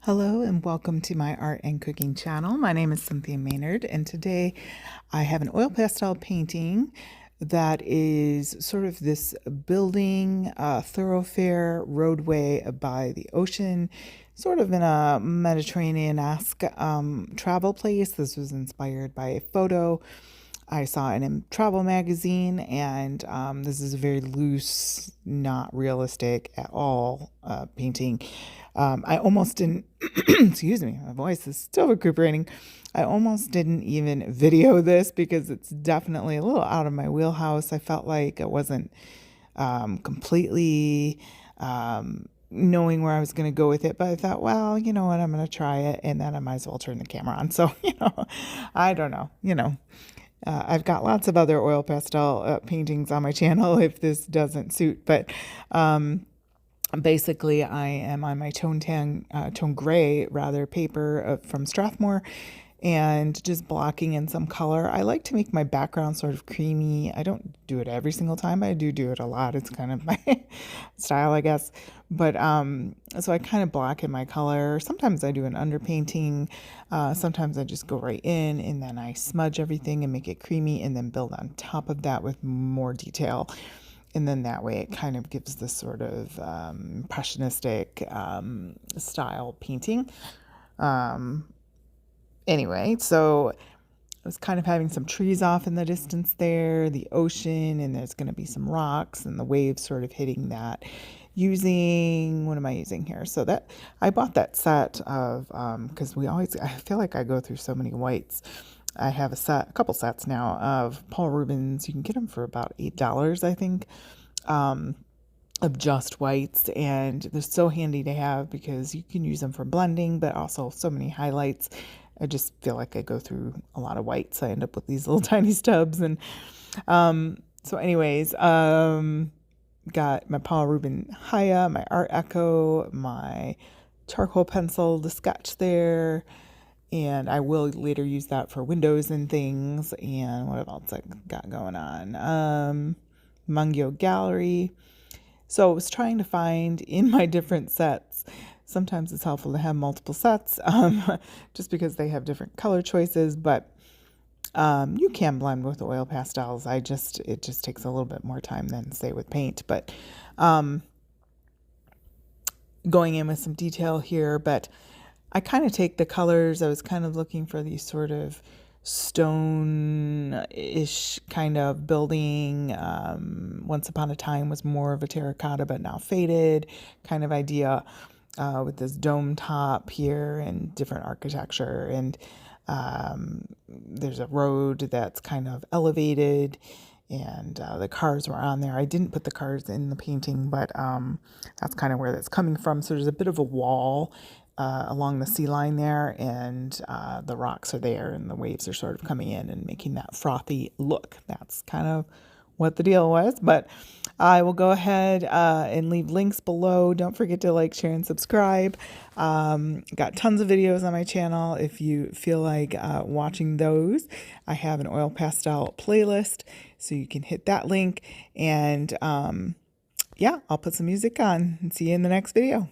Hello and welcome to my art and cooking channel. My name is Cynthia Maynard, and today I have an oil pastel painting that is sort of this building, thoroughfare, roadway by the ocean, sort of in a Mediterranean-esque travel place. This was inspired by a photo I saw in a travel magazine, and this is a very loose, not realistic at all painting. I almost didn't, excuse me, my voice is still recuperating. I almost didn't even video this because it's definitely a little out of my wheelhouse. I felt like it wasn't completely knowing where I was going to go with it, but I thought, well, you know what, I'm going to try it, and then I might as well turn the camera on. So, I don't know, I've got lots of other oil pastel paintings on my channel if this doesn't suit, but basically I am on my tone gray rather paper from Strathmore and just blocking in some color. I like to make my background sort of creamy. I don't do it every single time, but I do it a lot. It's kind of my style, I guess. But so I kind of block in my color. Sometimes I do an underpainting. Sometimes I just go right in and then I smudge everything and make it creamy and then build on top of that with more detail. And then that way it kind of gives this sort of impressionistic style painting. Anyway, so I was kind of having some trees off in the distance there, the ocean, and there's going to be some rocks and the waves sort of hitting that. What am I using here? So that I bought that set of, because I feel like I go through so many whites. I have a couple sets now of Paul Rubens. You can get them for about $8, I think, of just whites, and they're so handy to have because you can use them for blending, but also so many highlights. I just feel like I go through a lot of whites. I end up with these little tiny stubs, and so anyways, got my Paul Rubens Haya, my Art Echo, my charcoal pencil to sketch there. And I will later use that for windows and things. And what else I got going on? Mungyo Gallery. So I was trying to find in my different sets. Sometimes it's helpful to have multiple sets just because they have different color choices. But you can blend with oil pastels. It just takes a little bit more time than, say, with paint. But going in with some detail here, but I kind of take the colors. I was kind of looking for these sort of stone-ish kind of building. Once upon a time was more of a terracotta, but now faded kind of idea with this dome top here and different architecture. And there's a road that's kind of elevated, and the cars were on there. I didn't put the cars in the painting, but that's kind of where that's coming from. So there's a bit of a wall along the sea line there, and the rocks are there, and the waves are sort of coming in and making that frothy look. That's kind of what the deal was, but I will go ahead and leave links below. Don't forget to like, share, and subscribe. Got tons of videos on my channel if you feel like watching those. I have an oil pastel playlist, so you can hit that link, and yeah, I'll put some music on and see you in the next video.